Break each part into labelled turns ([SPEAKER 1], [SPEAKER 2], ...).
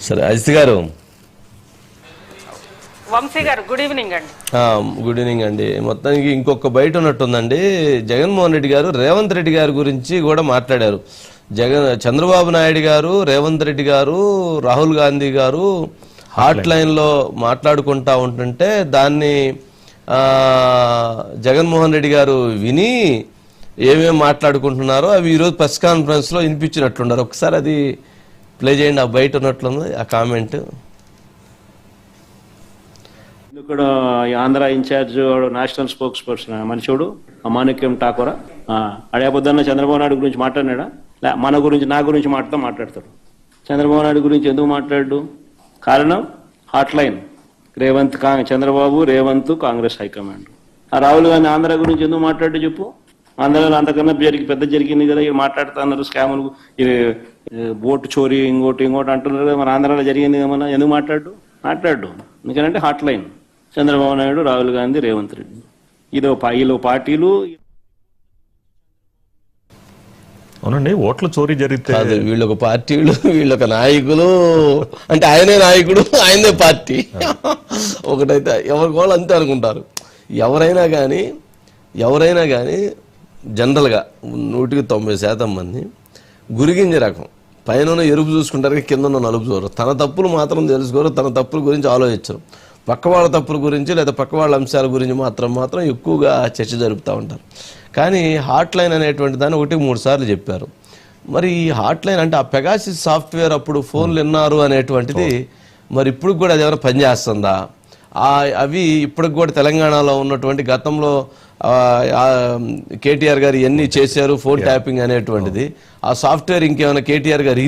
[SPEAKER 1] సరే అజిత్ గారు,
[SPEAKER 2] వంశీ గారు గుడ్ ఈవినింగ్ అండి.
[SPEAKER 1] గుడ్ ఈవినింగ్ అండి. మొత్తానికి ఇంకొక బయట ఉన్నట్టుందండి. జగన్మోహన్ రెడ్డి గారు రేవంత్ రెడ్డి గారి గురించి కూడా మాట్లాడారు. చంద్రబాబు నాయుడు గారు, రేవంత్ రెడ్డి గారు, రాహుల్ గాంధీ గారు హాట్ లైన్లో మాట్లాడుకుంటా ఉంటుంటే దాన్ని జగన్మోహన్ రెడ్డి గారు విని ఏమేమి మాట్లాడుకుంటున్నారో అవి ఈరోజు ప్రెస్ కాన్ఫరెన్స్లో వినిపించినట్లున్నారు. ఒకసారి అది ప్లే చేయండి. ఆ బయట ఉన్నట్లుంది ఆ కామెంట్.
[SPEAKER 3] ఇక్కడ Andhra incharge national spokesperson మనిషిడు మాణిక్యం ఠాకూర్ అడేపొద్దున్న చంద్రబాబు నాయుడు గురించి మాట్లాడినాడా? మన గురించి నా గురించి మాట్లాడతాడు. చంద్రబాబు నాయుడు గురించి ఎందుకు మాట్లాడు? కారణం hot line Chandrababu Revanth Congress high command. Rahul Gandhi Andhra గురించి ఎందుకు మాట్లాడు చెప్పు? ఆంధ్రలో అంతకన్నా పెద్ద జరిగింది కదా, ఇవి మాట్లాడుతున్నారు స్కాములు, ఇది ఓటు చోరీ ఇంకోటి అంటున్నారు కదా. మన ఆంధ్రాలో జరిగింది కదా, ఎందుకు మాట్లాడు? ఎందుకంటే హాట్ లైన్ చంద్రబాబు నాయుడు, రాహుల్ గాంధీ, రేవంత్ రెడ్డి. వీళ్ళు పార్టీలు.
[SPEAKER 4] అవునండి, ఓట్ల చోరీ జరిగితే
[SPEAKER 1] వీళ్ళొక పార్టీలు, వీళ్ళొక నాయకులు. అంటే ఆయనే నాయకుడు, ఆయనే పార్టీ. ఒకటైతే ఎవరి వాళ్ళు అంతే అనుకుంటారు. ఎవరైనా కానీ జనరల్గా 190% మంది గురిగింజ రకం. పైన ఎరుపు చూసుకుంటారు, కింద నలుపు చూడరు. తన తప్పులు మాత్రం తెలుసుకోరు, తన తప్పుల గురించి ఆలోచించరు. పక్క వాళ్ళ తప్పుల గురించి లేదా పక్క వాళ్ళ అంశాల గురించి మాత్రం ఎక్కువగా చర్చ జరుపుతూ ఉంటారు. కానీ హాట్ లైన్ అనేటువంటి దాన్ని 1-3 సార్లు చెప్పారు. మరి ఈ హాట్ లైన్ అంటే ఆ పెగాసిస్ సాఫ్ట్వేర్ అప్పుడు ఫోన్లు విన్నారు అనేటువంటిది మరి ఇప్పుడు కూడా అది ఏమైనా పనిచేస్తుందా? అవి ఇప్పటికి కూడా తెలంగాణలో ఉన్నటువంటి గతంలో కేటీఆర్ గారు ఇవన్నీ చేశారు, ఫోన్ ట్యాపింగ్ అనేటువంటిది. ఆ సాఫ్ట్వేర్ ఇంకేమైనా కేటీఆర్ గారు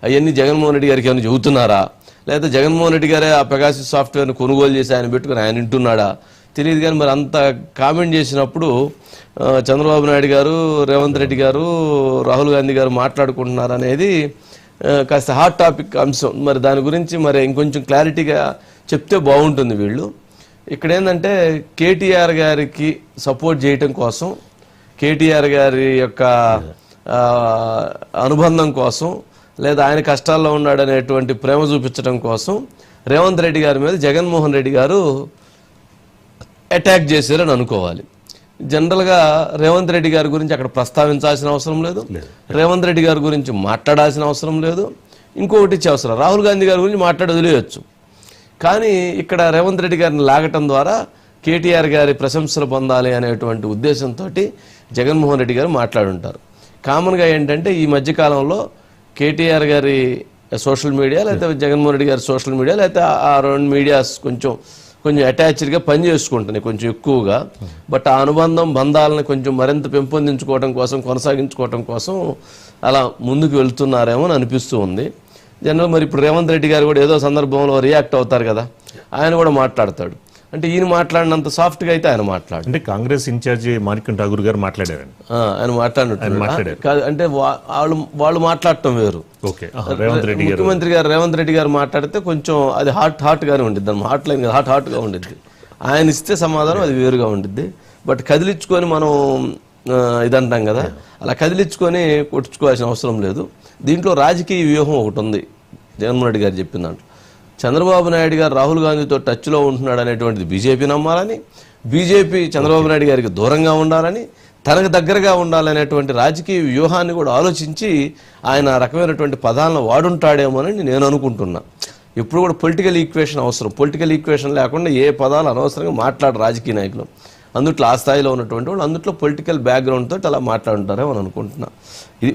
[SPEAKER 1] అవన్నీ జగన్మోహన్ రెడ్డి గారికి ఏమైనా చెబుతున్నారా? లేదా జగన్మోహన్ రెడ్డి గారే ఆ పెగాసిస్ సాఫ్ట్వేర్ని కొనుగోలు చేసి ఆయన పెట్టుకుని ఆయన వింటున్నాడా తెలియదు. కానీ మరి అంత కామెంట్ చేసినప్పుడు చంద్రబాబు నాయుడు గారు, రేవంత్ రెడ్డి గారు, రాహుల్ గాంధీ గారు మాట్లాడుకుంటున్నారు అనేది కాస్త హాట్ టాపిక్ అంశం. మరి దాని గురించి మరి ఇంకొంచెం క్లారిటీగా చెప్తే బాగుంటుంది. వీళ్ళు ఇక్కడ ఏంటంటే కేటీఆర్ గారికి సపోర్ట్ చేయటం కోసం, కేటీఆర్ గారి యొక్క అనుబంధం కోసం, లేదా ఆయన కష్టాల్లో ఉన్నాడనేటువంటి ప్రేమ చూపించడం కోసం రేవంత్ రెడ్డి గారి మీద జగన్మోహన్ రెడ్డి గారు అటాక్ చేశారని అనుకోవాలి. జనరల్గా రేవంత్ రెడ్డి గారి గురించి అక్కడ ప్రస్తావించాల్సిన అవసరం లేదు, రేవంత్ రెడ్డి గారి గురించి మాట్లాడాల్సిన అవసరం లేదు. ఇంకొకటి ఇచ్చే అవసరం, రాహుల్ గాంధీ గారి గురించి మాట్లాడి వదిలేయచ్చు. కానీ ఇక్కడ రేవంత్ రెడ్డి గారిని లాగటం ద్వారా కేటీఆర్ గారి ప్రశంసలు పొందాలి అనేటువంటి ఉద్దేశంతో జగన్మోహన్ రెడ్డి గారు మాట్లాడుంటారు. కామన్గా ఏంటంటే ఈ మధ్యకాలంలో కేటీఆర్ గారి సోషల్ మీడియా, లేకపోతే జగన్మోహన్ రెడ్డి గారి సోషల్ మీడియా, లేకపోతే ఆ రెండు మీడియాస్ కొంచెం అటాచ్డ్గా పనిచేసుకుంటున్నాయి కొంచెం ఎక్కువగా. బట్ ఆ బంధాలను కొంచెం మరింత పెంపొందించుకోవడం కోసం, కొనసాగించుకోవడం కోసం అలా ముందుకు వెళ్తున్నారేమో అని అనిపిస్తూ ఉంది. జనరల్ మరి ఇప్పుడు రేవంత్ రెడ్డి గారు కూడా ఏదో సందర్భంలో రియాక్ట్ అవుతారు కదా, ఆయన కూడా మాట్లాడతాడు. అంటే ఈయన మాట్లాడినంత సాఫ్ట్గా అయితే ఆయన మాట్లాడు.
[SPEAKER 4] అంటే కాంగ్రెస్ ఇన్ఛార్జి మాణిక్యం ఠాకూర్ గారు మాట్లాడారు,
[SPEAKER 1] ఆయన మాట్లాడినట్టు కాదు. అంటే వాళ్ళు మాట్లాడటం వేరు. ముఖ్యమంత్రి గారు రేవంత్ రెడ్డి గారు మాట్లాడితే కొంచెం అది హాట్గానే ఉండిద్ది అన్నమాట. హాట్ లైన్ హాట్గా ఉండిద్ది. ఆయన ఇస్తే సమాధానం అది వేరుగా ఉండిద్ది. బట్ కదిలించుకొని మనం ఇదంటాం కదా, అలా కదిలించుకొని కొట్టుకోవాల్సిన అవసరం లేదు. దీంట్లో రాజకీయ వ్యూహం ఒకటి ఉంది. జగన్మోహన్ రెడ్డి గారు చెప్పిన దాంట్లో చంద్రబాబు నాయుడు గారు రాహుల్ గాంధీతో టచ్లో ఉంటున్నాడు అనేటువంటిది బీజేపీ నమ్మాలని, బీజేపీ చంద్రబాబు నాయుడు గారికి దూరంగా ఉండాలని, తనకు దగ్గరగా ఉండాలనేటువంటి రాజకీయ వ్యూహాన్ని కూడా ఆలోచించి ఆయన రకమైనటువంటి పదాలను వాడుంటాడేమోనని నేను అనుకుంటున్నా. ఎప్పుడు కూడా పొలిటికల్ ఈక్వేషన్ అవసరం. పొలిటికల్ ఈక్వేషన్ లేకుండా ఏ పదాలు అనవసరంగా మాట్లాడరు రాజకీయ నాయకులు. అందుట్లో ఆ స్థాయిలో ఉన్నటువంటి వాళ్ళు అందుట్లో పొలిటికల్ బ్యాక్గ్రౌండ్ తోటి అలా మాట్లాడుంటారేమో అని అనుకుంటున్నా. ఇది